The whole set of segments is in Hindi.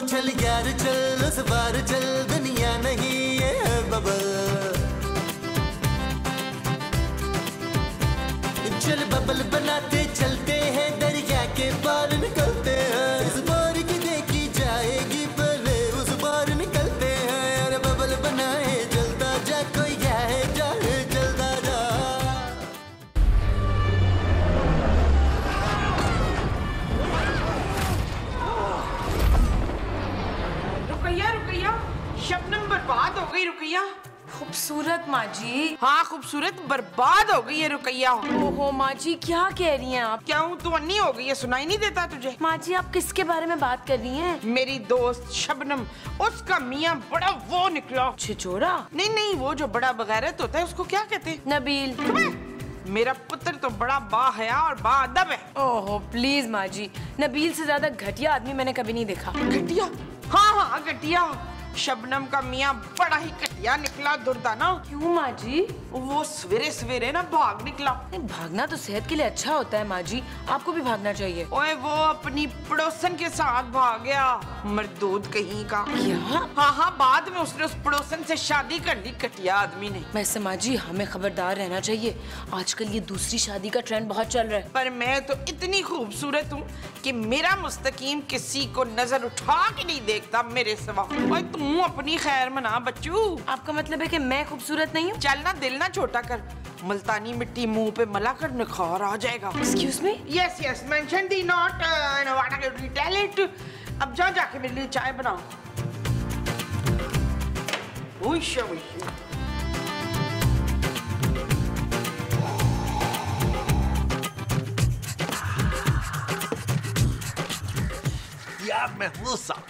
चल यार चल उस बार चल, दुनिया नहीं ये बबल। चल बबल बनाते चलते हैं, दरिया के पार निकलते हैं। इस बार की देखी जाएगी पहले उस बार निकलते हैं। यार बबल बनाए जलता जा, कोई जाए जाए जलता जा। रुकैया रुकैया, शबनम बर्बाद हो गई रुकैया। खूबसूरत माँ जी। हाँ खूबसूरत बर्बाद हो गई है रुकैया। ओहो माँ जी क्या कह रही हैं आप? क्या हूँ तू अन्नी हो गई है, सुनाई नहीं देता तुझे? माँ जी आप किसके बारे में बात कर रही हैं? मेरी दोस्त शबनम, उसका मियाँ बड़ा वो निकला। छिछोरा? नहीं नहीं, वो जो बड़ा बगैरत होता है उसको क्या कहते हैं? नबील। मेरा पुत्र तो बड़ा बाहया और बाअदब है। ओहो प्लीज माँ जी, नबील से ज्यादा घटिया आदमी मैंने कभी नहीं देखा। घटिया? हाँ हाँ घटिया। शबनम का मियाँ बड़ा ही घटिया निकला दुर्दाना। क्यों माँ जी? वो सवेरे सवेरे ना भाग निकला। भागना तो सेहत के लिए अच्छा होता है माँ जी, आपको भी भागना चाहिए। ओए वो अपनी पड़ोसन के साथ भाग गया, मरदूद कहीं का। क्या? हाँ हाँ, बाद में उसने उस पड़ोसन से शादी कर ली, घटिया आदमी ने। वैसे माँ जी हमें खबरदार रहना चाहिए, आजकल ये दूसरी शादी का ट्रेंड बहुत चल रहा है। पर मैं तो इतनी खूबसूरत हूँ कि मेरा मुस्तकीम किसी को नजर उठा के नहीं देखता मेरे सिवा। ओए तू अपनी खैर मना बच्चू। आपका मतलब है कि मैं खूबसूरत नहीं हूँ? चल ना दिल ना छोटा कर, मुल्तानी मिट्टी मुंह पे मला कर निखार आ जाएगा। Excuse me? Yes yes, mention the not talent. अब जा जाके मेरे लिए चाय बनाओ। उइशा उइशा। यार महमूद साहब,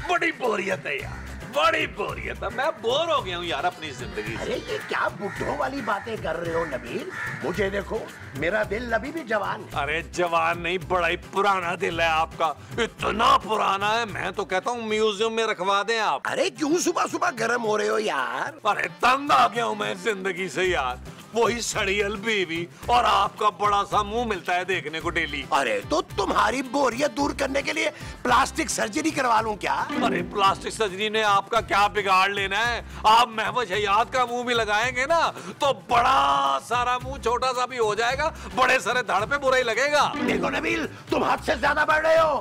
बड़ी बोरियत है यार, बड़ी बोरियत है। मैं बोर हो गया हूँ यार अपनी जिंदगी से। अरे ये क्या बुड्ढों वाली बातें कर रहे हो नबील? मुझे देखो, मेरा दिल अभी भी जवान है। अरे जवान नहीं, बड़ा ही पुराना दिल है आपका, इतना पुराना है मैं तो कहता हूँ म्यूजियम में रखवा दें आप। अरे क्यों सुबह सुबह गर्म हो रहे हो यार? अरे तंग आ गया हूँ मैं जिंदगी से यार, वही सड़ियल बीवी और आपका बड़ा सा मुंह मिलता है देखने को डेली। अरे तो तुम्हारी बोरियत दूर करने के लिए प्लास्टिक सर्जरी करवा लूं क्या? अरे प्लास्टिक सर्जरी ने आपका क्या बिगाड़ लेना है? आप महवज हयात का मुंह भी लगाएंगे ना तो बड़ा सारा मुंह छोटा सा भी हो जाएगा, बड़े सारे धड़ पे बुरा ही लगेगा। देखो नबील, तुम हद से ज्यादा बढ़ रहे हो।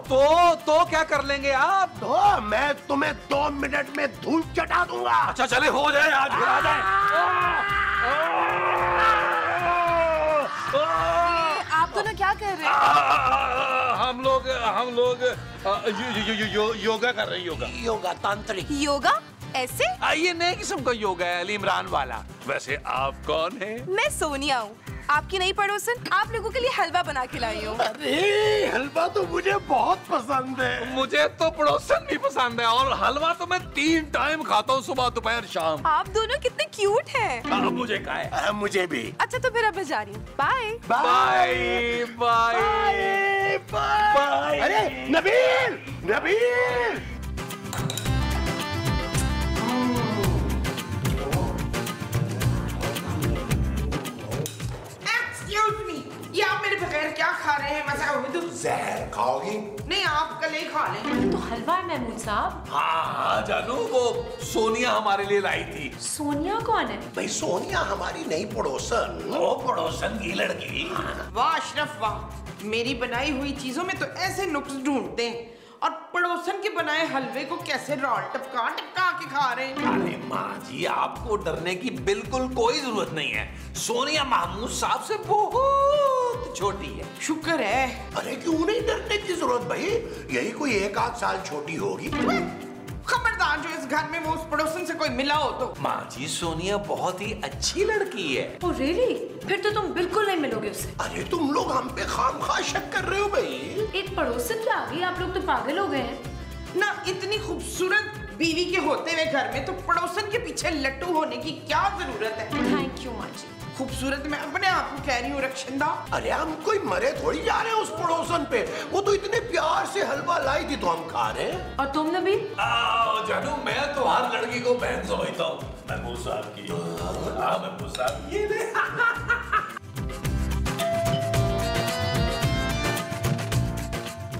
तो क्या कर लेंगे आप? तो मैं तुम्हें 2 मिनट में धूल चटा दूंगा। अच्छा चले, हो जाए आज, गिरा जाए। आप दोनों क्या कर रहे हैं? हम लोग योगा कर रहे हैं। योगा तांत्रिक योगा? ऐसे? ये नए किस्म का योगा है, अली इमरान वाला। वैसे आप कौन है? मैं सोनिया हूँ, आपकी नई पड़ोसन। आप लोगों के लिए हलवा बना के लाई हूँ। अरे हलवा तो मुझे बहुत पसंद है। मुझे तो पड़ोसन भी पसंद है, और हलवा तो मैं 3 टाइम खाता हूँ, सुबह दोपहर शाम। आप दोनों कितने क्यूट हैं। मुझे क्या है? मुझे भी। अच्छा तो फिर अब मैं जा रही हूँ, बाय बाय बाय बाय। अरे नबील, नबील। ये आप मेरे बगैर क्या खा रहे हैं? मजा जहर खाओगी? नहीं, आप कल ही खा लें। तो हलवा है महमूद साहब। हाँ जानू, वो सोनिया हमारे लिए लाई थी। सोनिया कौन है? भाई सोनिया हमारी नई पड़ोसन। वो पड़ोसन की लड़की। वाह अशरफ वाह, मेरी बनाई हुई चीजों में तो ऐसे नुक्स ढूंढते हैं, और पड़ोसन के बनाए हलवे को कैसे रॉल टपका टपका के खा रहे हैं। अरे माँ जी, आपको डरने की बिल्कुल कोई जरूरत नहीं है, सोनिया महमूद साहब से बहुत छोटी है। शुक्र है। अरे क्यों नहीं डरने की जरूरत भाई, यही कोई 1 आध साल छोटी होगी। खबरदार जो इस घर में वो उस पड़ोसन से कोई मिला हो तो। माँ जी, सोनिया बहुत ही अच्छी लड़की है। Oh really? फिर तो तुम बिल्कुल नहीं मिलोगे उससे। अरे तुम लोग हम पे खामखा शक कर रहे हो भाई। एक पड़ोसन के आगे आप लोग तो पागल हो गए हैं ना। इतनी खूबसूरत बीवी के होते हुए घर में तो पड़ोसन के पीछे लट्टू होने की क्या जरूरत है? थैंक यू माँ जी। खूबसूरत मैं अपने आप को कह रही हूँ रक्षिंदा। अरे हम कोई मरे थोड़ी जा रहे हैं उस पड़ोसन पे, वो तो इतने प्यार से हलवा लाई थी तो हम खा रहे हैं। और तुम नबील? जानू, मैं तो हर लड़की को बहन समझता हूँ। महमूद साहब की। हाँ महमूद साहब, ये ले।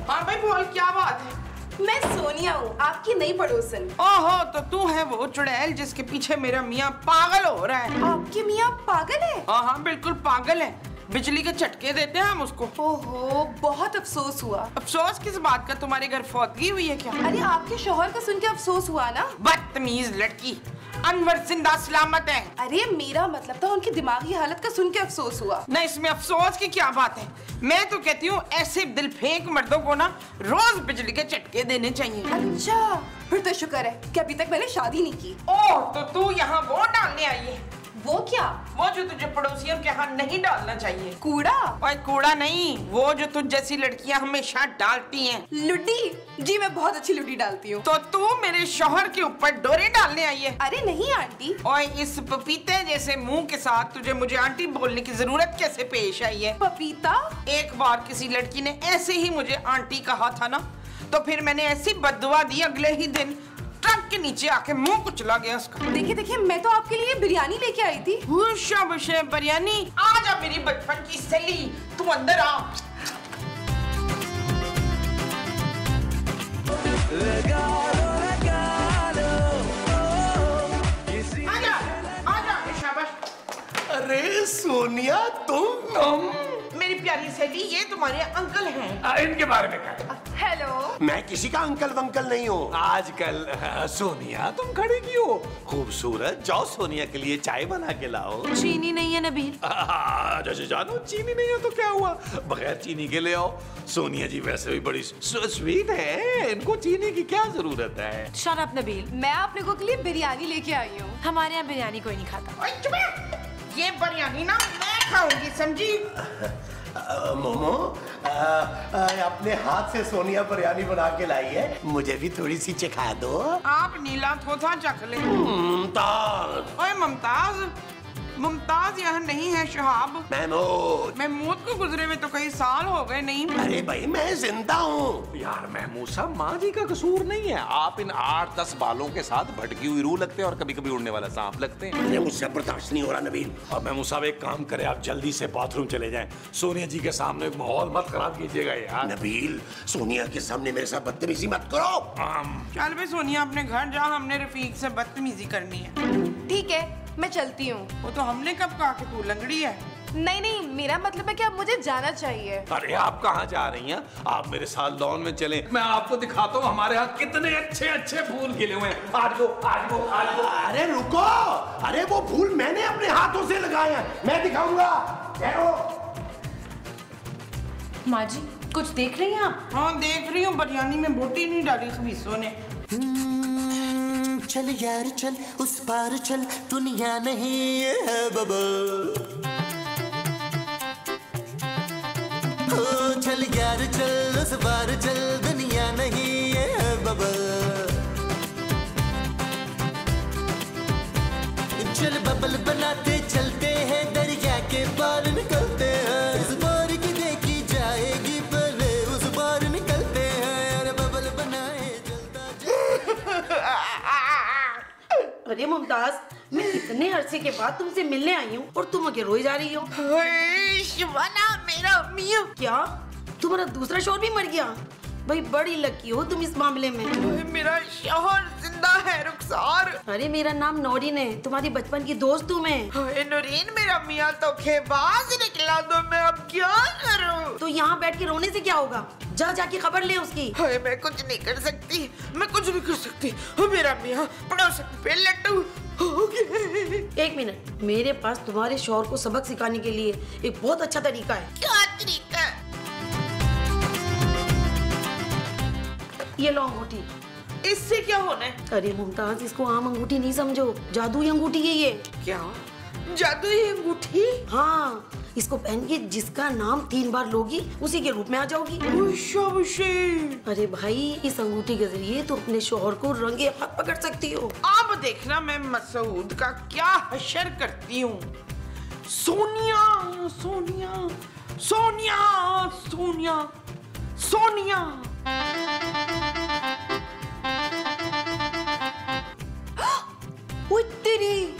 हाँ भाई बोल, क्या बात है? मैं सोनिया हूँ, आपकी नई पड़ोसन। ओहो, तो तू है वो चुड़ैल जिसके पीछे मेरा मियाँ पागल हो रहा है। आपके मियाँ पागल है? हाँ, बिल्कुल पागल है। बिजली के झटके देते हैं हम उसको। ओहो, बहुत अफसोस हुआ। अफसोस किस बात का? तुम्हारे घर फौतगी हुई है क्या? अरे आपके शौहर का सुन के अफसोस हुआ ना। बदतमीज लड़की। अनवर जिंदा सलामत है। अरे मेरा मतलब था उनकी दिमागी हालत का सुन के अफसोस हुआ। नहीं, इसमें अफसोस की क्या बात है? मैं तो कहती हूँ ऐसे दिल फेंक मर्दों को ना रोज बिजली के झटके देने चाहिए। अच्छा, फिर तो शुक्र है कि अभी तक मैंने शादी नहीं की। ओह, तो तू यहाँ वो डालने आई है? वो क्या? वो जो तुझे पड़ोसियों के यहाँ नहीं डालना चाहिए। कूड़ा? ओए कूड़ा नहीं, वो जो तुझ जैसी लड़कियाँ हमेशा डालती हैं। लुड्डी? जी मैं बहुत अच्छी लुड्डी डालती हूँ। तो तू मेरे शौहर के ऊपर डोरे डालने आई है? अरे नहीं आंटी। ओए, इस पपीते जैसे मुंह के साथ तुझे मुझे आंटी बोलने की जरूरत कैसे पेश आई है? पपीता? एक बार किसी लड़की ने ऐसे ही मुझे आंटी कहा था ना, तो फिर मैंने ऐसी बददुआ दी, अगले ही दिन ट्रक के नीचे आके मुंह कुचला गया उसका। देखिए देखिए, मैं तो आपके लिए बिरयानी लेके आई थी। शाबाश बिरयानी। आजा मेरी बचपन की सहेली, तू अंदर आ। आजा, आजा, शाबाश। अरे सोनिया, तुम मेरी प्यारी सहेली, ये तुम्हारे अंकल हैं। इनके बारे में क्या? हेलो। मैं किसी का अंकल वंकल नहीं हूँ। आजकल सोनिया तुम खड़ी क्यों? खूबसूरत, जाओ सोनिया के लिए चाय बना के लाओ। चीनी नहीं है नबील। जैसे जानो चीनी नहीं है तो क्या हुआ, बगैर चीनी के ले आओ। सोनिया जी वैसे भी बड़ी स्वीट है, इनको चीनी की क्या जरूरत है? Shut up Nabeel. मैं आप लोगों के लिए बिरयानी लेके आई हूँ। हमारे यहाँ बिरयानी कोई नहीं खाता। ओए चुप रह। ये बिरयानी ना मैं खाऊंगी, समझी? मोमो, अपने हाथ से सोनिया बिरयानी बना के लाई है, मुझे भी थोड़ी सी चखा दो। आप नीला थोथा चख ले। मुमताज। ओए मुमताज, मुमताज यहाँ नहीं है शहाब। महमूद। महमूद को गुजरे में तो कई साल हो गए। नहीं, अरे भाई मैं जिंदा हूँ। यार महमूद साहब, माँ जी का कसूर नहीं है। आप इन 8-10 बालों के साथ भटकी हुई रूह लगते हैं और कभी कभी उड़ने वाला सांप लगते हैं। अरे मुझसे बर्दाश्त नहीं हो रहा नबील। और महमूद साहब एक काम करें, आप जल्दी से बाथरूम चले जाएं। सोनिया जी के सामने माहौल मत खराब कीजिएगा यार। नबील, सोनिया के सामने मेरे साथ बदतमीजी मत करो। चल बे सोनिया, अपने घर जा, हमने रफीक से बदतमीजी करनी है। ठीक है, मैं चलती हूँ। वो तो हमने कब कहा कि तू लंगड़ी है? नहीं नहीं, मेरा मतलब है कि अब मुझे जाना चाहिए। अरे आप कहाँ जा रही हैं? आप मेरे साथ लॉन में चलें, मैं आपको दिखाता हूँ हमारे यहाँ कितने अच्छे अच्छे फूल खिले हुए हैं। आज वो अरे रुको, अरे वो फूल मैंने अपने हाथों से लगाए हैं, मैं दिखाऊंगा। माँ जी, कुछ देख रही हैं आप? हाँ देख रही हूँ, बिरयानी में बोटी नहीं डाली खबीसों ने। चल यार चल, उस पार चल, दुनिया नहीं है बबल। ओ चल यार चल, उस पार चल, दुनिया नहीं है बबल। चल बबल बनाते चलते हैं, दरिया के पार निकलते हैं। इस बार की देखी जाएगी, पहले उस बार निकलते हैं। अरे बबल बनाए चलता। अरे मुमताज, मैं इतने अरसे के बाद तुमसे मिलने आई हूँ और तुम आगे रोई जा रही हो। शिवाना, मेरा मियाँ। क्या तुम्हारा दूसरा शौहर भी मर गया? भाई बड़ी लकी हो तुम इस मामले में। मेरा शौहर जिंदा है रुखसार। अरे मेरा नाम नौरीन है, तुम्हारी बचपन की दोस्त हूँ मैं। नौरीन, मेरा मियाँ तो खेबाज निकला, तो मैं अब क्या करूँ? तो यहाँ बैठ के रोने से क्या होगा? जा जाके खबर ले उसकी। मैं कुछ नहीं कर सकती, मैं कुछ नहीं कर सकती। मेरा मियाँ पड़ोसन पे लट्टू हो गया। एक मिनट, मेरे पास तुम्हारे शौहर को सबक सिखाने के लिए एक बहुत अच्छा तरीका है। क्या तरीका? ये लो अंगूठी। इससे क्या होना है? अरे मुमताज, इसको आम अंगूठी नहीं समझो, जादुई अंगूठी है ये। क्या जादुई अंगूठी? हाँ, इसको पहन के जिसका नाम 3 बार लोगी उसी के रूप में आ जाओगी। अरे भाई, इस अंगूठी के जरिए तो अपने शौहर को रंगे हाथ पकड़ सकती हो। अब देखना मैं मसूद का क्या हशर करती हूँ। सोनिया सोनिया सोनिया सोनिया सोनिया। तेरी,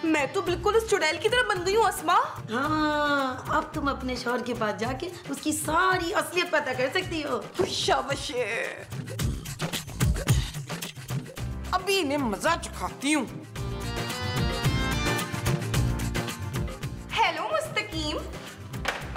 मैं तो बिल्कुल उस चुड़ैल की तरह बन गई हूँ अस्मा। हाँ, अब तुम अपने शौहर के पास जाके उसकी सारी असलियत पता कर सकती हो। शाबाश। अभी इन्हें मजा चखाती हूँ। हेलो मुस्तकीम।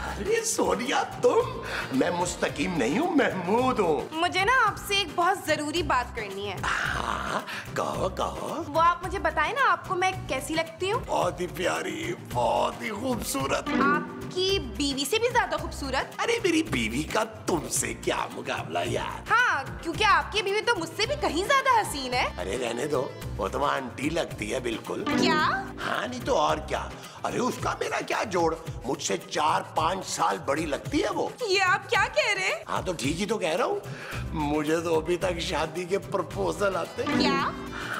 अरे सोनिया तुम? मैं मुस्तकीम नहीं हूँ, महमूद हूँ। मुझे ना आपसे एक बहुत जरूरी बात करनी है। हाँ, कहो कहो। वो आप मुझे बताएं ना, आपको मैं कैसी लगती हूँ? बहुत ही प्यारी, बहुत ही खूबसूरत। आपकी बीवी से भी ज्यादा खूबसूरत। अरे मेरी बीवी का तुमसे क्या मुकाबला यार। हाँ, क्योंकि आपकी बीवी तो मुझसे भी कहीं ज्यादा हसीन है। अरे रहने दो, वो तो आंटी लगती है बिल्कुल। क्या? हाँ नहीं तो और क्या। अरे उसका मेरा क्या जोड़, मुझसे 4-5 साल बड़ी लगती है वो। ये आप क्या कह रहे हैं? हाँ तो ठीक ही तो कह रहा हूँ। मुझे तो अभी तक शादी के प्रपोजल आते। क्या?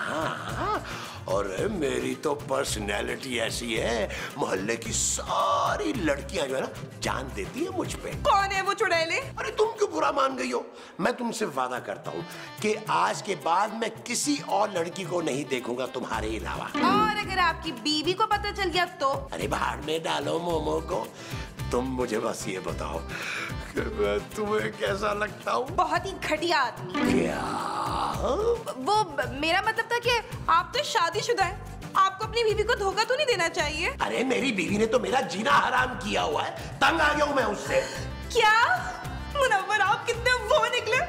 हाँ, और मेरी तो पर्सनैलिटी ऐसी है, मोहल्ले की सारी लड़कियां जो है ना जान देती है मुझ पे। कौन है वो चुड़ैले? अरे तुम क्यों बुरा मान गई हो? मैं तुमसे वादा करता हूँ कि आज के बाद मैं किसी और लड़की को नहीं देखूंगा तुम्हारे अलावा। और अगर आपकी बीवी को पता चल गया तो? अरे बाहर में डालो मोमो को। तुम मुझे बस ये बताओ कि मैं तुम्हें कैसा लगता हूँ? बहुत ही घटिया आदमी। क्या? वो मेरा मतलब था कि आप तो शादीशुदा हैं। आपको अपनी बीवी को धोखा तो नहीं देना चाहिए। अरे मेरी बीवी ने तो मेरा जीना हराम किया हुआ है, तंग आ गया हूँ मैं उससे। क्या? मुनव्वर आप कितने वो निकले।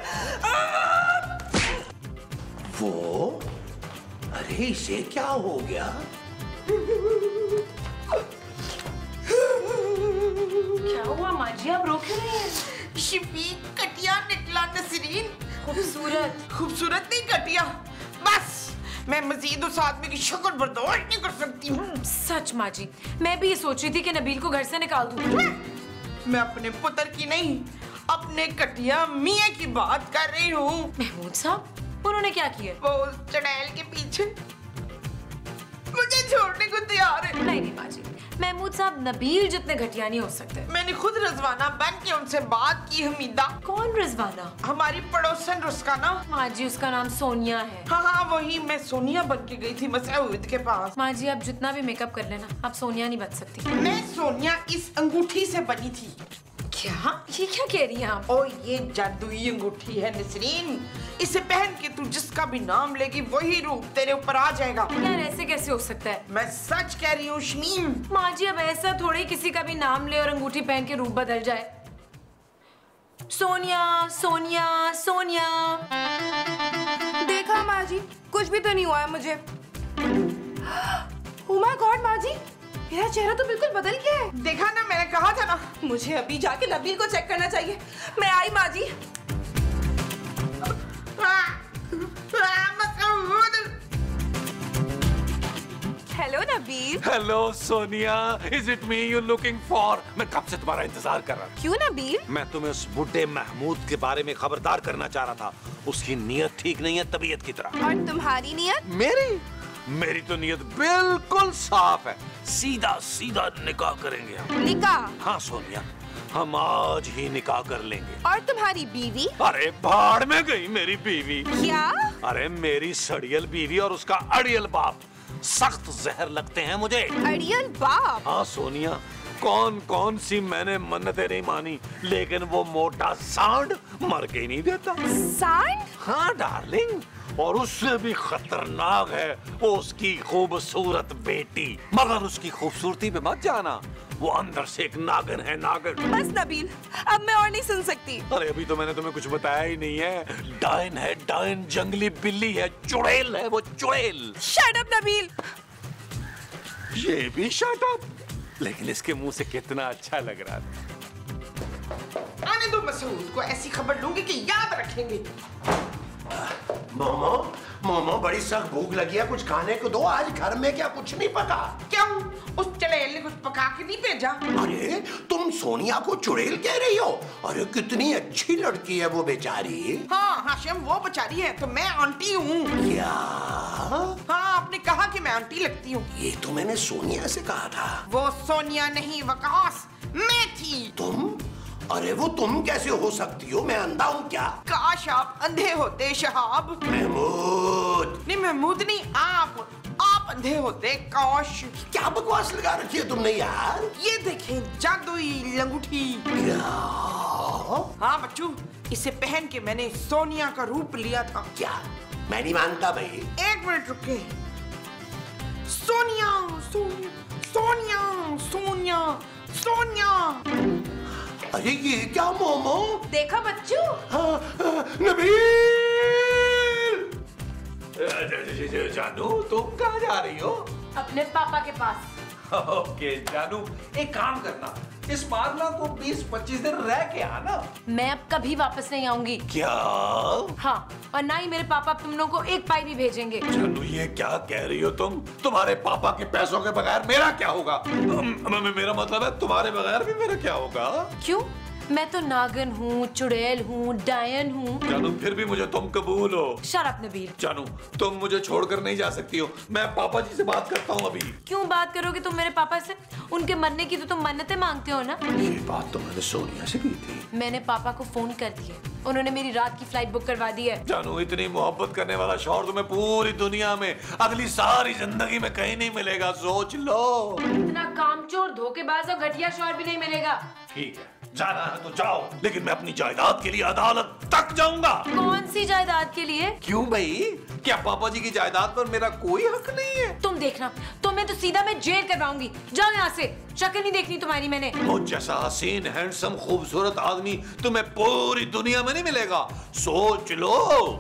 वो? अरे इसे क्या हो गया? क्या हुआ माँ जी, आप रो क्यों रही हैं? शफीक कटिया निकला नसरीन। खूबसूरत। खूबसूरत नहीं कटिया। बस मैं मजीद उस आदमी की शक्ल बर्दाश्त नहीं कर सकती हूँ। सच माँ जी, मैं भी ये सोच रही थी कि नबील को घर से निकाल दूँ। मैं अपने पुत्र की नहीं, अपने कटिया मियाँ की बात कर रही हूँ। महमूद साहब, उन्होंने क्या किया? वो उस चड़ैल के पीछे मुझे छोड़ने को तैयार है। नहीं नहीं माँ जी, महमूद साहब नबील जितने घटिया नहीं हो सकते। मैंने खुद रजवाना बन के उनसे बात की। हमीदा। कौन रिजवाना? हमारी पड़ोसन रुस्काना। माँ जी उसका नाम सोनिया है। हाँ हाँ वही, मैं सोनिया बन के गई थी मसऊद के पास। माँ जी आप जितना भी मेकअप कर लेना, आप सोनिया नहीं बन सकती। मैं सोनिया इस अंगूठी से बनी थी। क्या? ये क्या कह रही हैं आप? ओ ये जादुई अंगूठी है नसरीन। इसे पहन के तू जिसका भी नाम लेगी वही रूप तेरे ऊपर आ जाएगा। यार ऐसे कैसे हो सकता है? मैं सच कह रही हूँ शमीम। माँ जी अब ऐसा थोड़ी किसी का भी नाम ले और अंगूठी पहन के रूप बदल जाए। सोनिया सोनिया सोनिया। देखा माँ जी, कुछ भी तो नहीं हुआ है मुझे। ओह माय गॉड माँ जी, मेरा चेहरा तो बिल्कुल बदल गया है। देखा ना, मैंने कहा था ना। मुझे अभी जाके नबील को चेक करना चाहिए। मैं आई माँ जी। Hello Nabeel. Hello Sonia, is it me you looking for? मैं कब से तुम्हारा इंतजार कर रहा था। क्यों नबील? मैं तुम्हें उस बुड्ढे महमूद के बारे में खबरदार करना चाह रहा था। उसकी नीयत ठीक नहीं है, तबीयत की तरह। और तुम्हारी नियत? मेरी तो नीयत बिल्कुल साफ है। सीधा सीधा निकाह करेंगे हम। निकाह? हाँ सोनिया, हम आज ही निकाह कर लेंगे। और तुम्हारी बीवी? अरे भाड़ में गई मेरी बीवी। क्या? अरे मेरी सड़ियल बीवी और उसका अड़ियल बाप सख्त जहर लगते हैं मुझे। अड़ियल बाप? हाँ सोनिया, कौन कौन सी मैंने मन्नतें नहीं मानी, लेकिन वो मोटा सांड मर के ही नहीं देता। सांड? हाँ डार्लिंग, और उससे भी खतरनाक है वो उसकी खूबसूरत बेटी। मगर उसकी खूबसूरती पे मत जाना, वो अंदर से एक नागिन है, नागिन। बस नबील, अब मैं और नहीं सुन सकती। अरे अभी तो मैंने तुम्हें कुछ बताया ही नहीं है। डायन है, डायन जंगली बिल्ली है, चुड़ैल है वो, चुड़ैल। Shut up Nabeel. ये भी शट अप, लेकिन इसके मुंह से कितना अच्छा लग रहा था। आने दो मसूद को, ऐसी खबर लूंगी कि याद रखेंगे। मोमो, मोमो बड़ी सख्त भूख लगी है, कुछ खाने को दो। आज घर में क्या कुछ नहीं पका? क्यों? उस चड़ैल ने कुछ पका के नहीं भेजा? अरे तुम सोनिया को चुड़ैल कह रही हो? अरे कितनी अच्छी लड़की है वो बेचारी। हाँ हाशिम, वो बेचारी है तो मैं आंटी हूँ। क्या? हाँ आपने कहा कि मैं आंटी लगती हूँ। ये तो मैंने सोनिया से कहा था। वो सोनिया नहीं वकास, मैं थी। तुम? अरे वो तुम कैसे हो सकती हो? मैं अंधा हूँ क्या? काश आप अंधे होते शहाब। महमूद। नहीं महमूद नहीं, आप अंधे होते काश। क्या बकवास लगा रखी है तुमने यार? ये देखें जादुई अंगूठी। क्या? हाँ बच्चू, इसे पहन के मैंने सोनिया का रूप लिया था। क्या? मैं नहीं मानता भाई। 1 मिनट रुके। सोनिया सोनिया सोनिया सोनिया सोनिया। अरे ये क्या मोमो? देखा बच्चू? हाँ, नबील! जानू तुम कहाँ जा रही हो? अपने पापा के पास। ओके जानू, एक काम करना, इस बार ना तो 20-25 दिन रह के आना। मैं अब कभी वापस नहीं आऊंगी। क्या? हाँ, और ना ही मेरे पापा तुम लोगों को 1 पाई भी भेजेंगे। जानू ये क्या कह रही हो तुम? तुम्हारे पापा के पैसों के बगैर मेरा क्या होगा? मेरा मतलब है तुम्हारे बगैर भी मेरा क्या होगा? क्यों? मैं तो नागिन हूँ, चुड़ैल हूँ, डायन हूँ। जानू फिर भी मुझे तुम कबूल हो। Shut up Nabeel. जानू तुम मुझे छोड़कर नहीं जा सकती हो। मैं पापा जी से बात करता हूँ अभी। क्यों बात करोगे तुम मेरे पापा से? उनके मरने की तो तुम मन्नतें मांगते हो ना। ये बात तो मैंने सोनिया से की थी। मैंने पापा को फोन कर दिया, उन्होंने मेरी रात की फ्लाइट बुक करवा दी है। जानू इतनी मोहब्बत करने वाला शौहर तुम्हें पूरी दुनिया में अगली सारी जिंदगी में कहीं नहीं मिलेगा, सोच लो। इतना कामचोर, धोखेबाज और घटिया शौहर भी नहीं मिलेगा। ठीक है, जाना है तो जाओ, लेकिन मैं अपनी जायदाद के लिए अदालत तक जाऊंगा। कौन सी जायदाद के लिए? क्यों भाई, क्या पापा जी की जायदाद पर मेरा कोई हक नहीं है? तुम देखना, तुम्हें तो सीधा मैं जेल करवाऊंगी। जाओ यहाँ से, शक्ल नहीं देखनी तुम्हारी मैंने। वो जैसा हसीन, हैंडसम, खूबसूरत आदमी तुम्हें पूरी दुनिया में नहीं मिलेगा, सोच लो।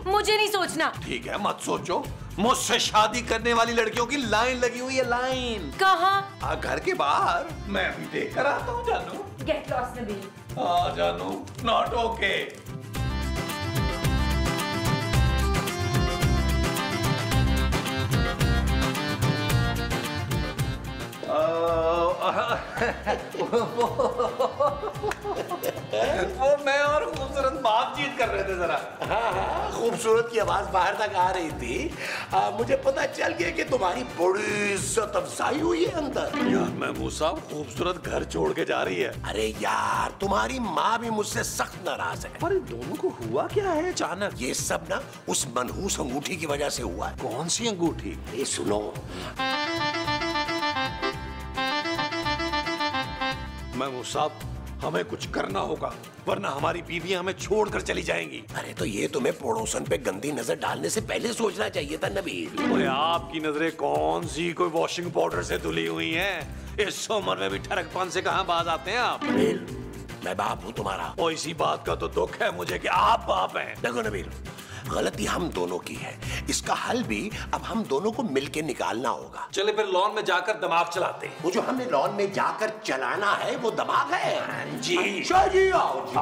मुझे नहीं सोचना। ठीक है, मत सोचो। मुझसे शादी करने वाली लड़कियों की लाइन लगी हुई है, लाइन। कहाँ? घर के बाहर। मैं अभी देख कर आता हूँ जानू। Get lost Nabeel. हाँ जानू, नॉट ओके। वो मैं और खूबसूरत बातचीत कर रहे थे जरा। हाँ, खूबसूरत की आवाज बाहर तक आ रही थी। मुझे पता चल गया कि तुम्हारी बड़ी इज्जत अफजाई हुई है अंदर। यार महमूद साहब, खूबसूरत घर छोड़ के जा रही है। अरे यार, तुम्हारी माँ भी मुझसे सख्त नाराज है। पर इन दोनों को हुआ क्या है अचानक? ये सब ना उस मनहूस अंगूठी की वजह से हुआ है। कौन सी अंगूठी? ये सुनो। महमूद साहब, हमें कुछ करना होगा, वरना हमारी बीवियां हमें छोड़कर चली जाएंगी। अरे तो ये तुम्हें पड़ोसन पे गंदी नजर डालने से पहले सोचना चाहिए था नबील। ओए, आपकी नजरें कौन सी कोई वॉशिंग पाउडर से धुली हुई हैं? इस उम्र में भी ठरकपन से कहां बाज आते हैं आप? नबील, मैं बाप हूँ तुम्हारा। और इसी बात का तो दुख है मुझे कि आप बाप हैं। देखो नबील, गलती हम दोनों की है। इसका हल भी अब हम दोनों को मिलके निकालना होगा। चले फिर लॉन में जाकर दिमाग चलाते हैं। वो जो हमने लॉन में जाकर चलाना है वो दिमाग है। जी। अच्छा जी, आओ जी।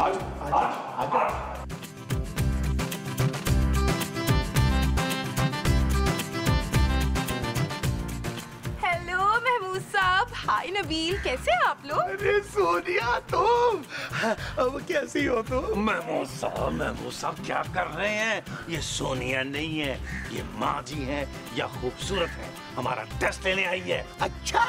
हेलो महमूद साहब। हाय नबील, कैसे हैं आप लोग? अरे सोनिया, तुम अब कैसी हो तुम? महमूद साहब क्या कर रहे हैं? ये सोनिया नहीं है, ये माँ जी हैं या खूबसूरत है, हमारा टेस्ट लेने आई है। अच्छा,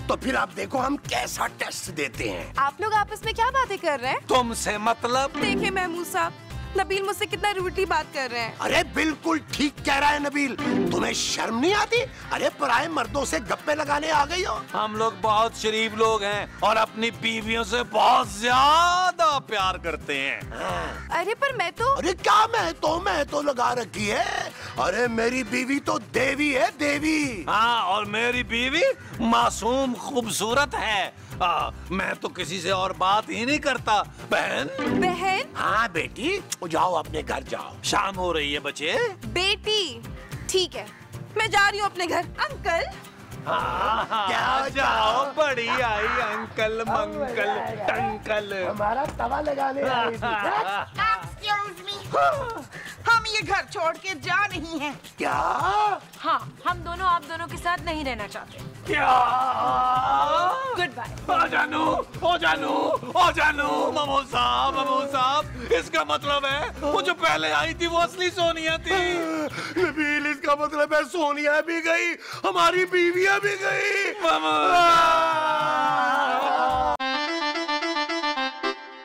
तो फिर आप देखो हम कैसा टेस्ट देते हैं। आप लोग आपस में क्या बातें कर रहे हैं? तुमसे मतलब? देखिए महमूद साहब, नबील मुझसे कितना रूडली बात कर रहे हैं। अरे बिल्कुल ठीक कह रहा है नबील। तुम्हें शर्म नहीं आती? अरे पराये मर्दों से गप्पे लगाने आ गई हो। हम लोग बहुत शरीफ लोग हैं और अपनी बीवियों से बहुत ज्यादा प्यार करते हैं। अरे पर मैं तो। अरे क्या मैं तो लगा रखी है। अरे मेरी बीवी तो देवी है, देवी। हाँ, और मेरी बीवी मासूम खूबसूरत है। मैं तो किसी से और बात ही नहीं करता। बहन? हाँ बेटी, जाओ अपने घर जाओ। शाम हो रही है बच्चे। बेटी, ठीक है, मैं जा रही हूँ अपने घर। अंकल। क्या जाओ, बड़ी आई अंकल मंकल टंकल। हमारा तवा लगाने आई थी। Excuse me, हम ये घर छोड़ के जा नहीं हैं। क्या? हाँ, हम दोनों आप दोनों के साथ नहीं रहना चाहते। क्या? Good bye. ओ जानू, ममो साहब, इसका मतलब है वो जो पहले आई थी वो असली सोनिया थी। नबील, इसका मतलब है सोनिया भी गई, हमारी बीवियां भी गई।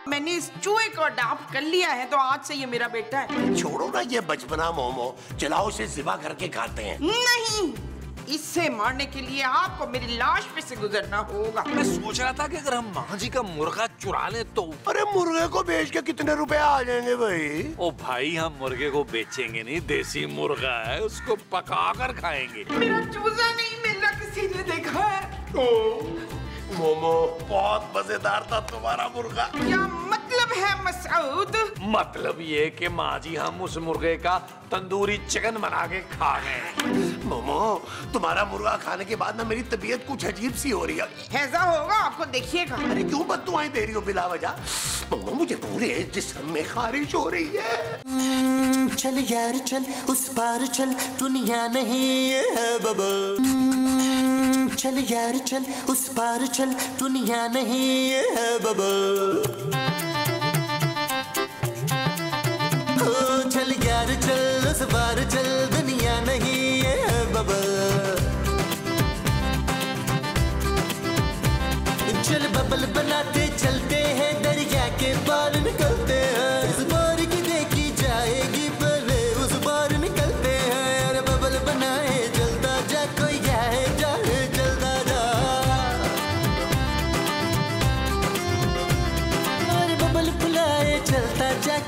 मैंने इस चूहे को अडॉप्ट कर लिया है तो आज से ये मेरा बेटा है। छोड़ो ना ये बचपना मोमो, चलाओ इसे ज़िबा करके खाते हैं। नहीं, इससे मारने के लिए आपको मेरी लाश पे से गुजरना होगा। मैं सोच रहा था कि अगर हम माँ जी का मुर्गा चुरा ले तो। अरे मुर्गे को बेच के कितने रुपए आ जाएंगे भाई? ओ भाई, हम मुर्गे को बेचेंगे नहीं, देसी मुर्गा है, उसको पका कर खाएंगे। मेरा चूजा नहीं मिल रहा, किसी ने देखा है? मोमो, बहुत मजेदार था तुम्हारा मुर्गा। क्या मतलब है मसूद? मतलब ये कि माँ जी हम उस मुर्गे का तंदूरी चिकन बना के खा गए। मोमो, तुम्हारा मुर्गा खाने के बाद ना मेरी तबीयत कुछ अजीब सी हो रही है। हैजा होगा, आपको देखिएगा। अरे क्यों बददुआएं दे रही हो बिला वजह? मोमो, मुझे पूरे जिस्म में खारिश हो रही है। चल यार चल, उस पार चल, दुनिया नहीं है बाबा। चल यार चल, उस पार चल, दुनिया नहीं है बाबा। ओ चल यार चल, उस पार चल, दुनिया नहीं है बाबा। चल बबल बनाते चलते हैं, दरिया के पार निकलते हैं। इस बार की देखी जाएगी, पहले उस बार निकलते हैं। अरे बबल बनाए जलता जा, कोई जाए जाए जलता जा। अरे बबल बुलाए चलता जा,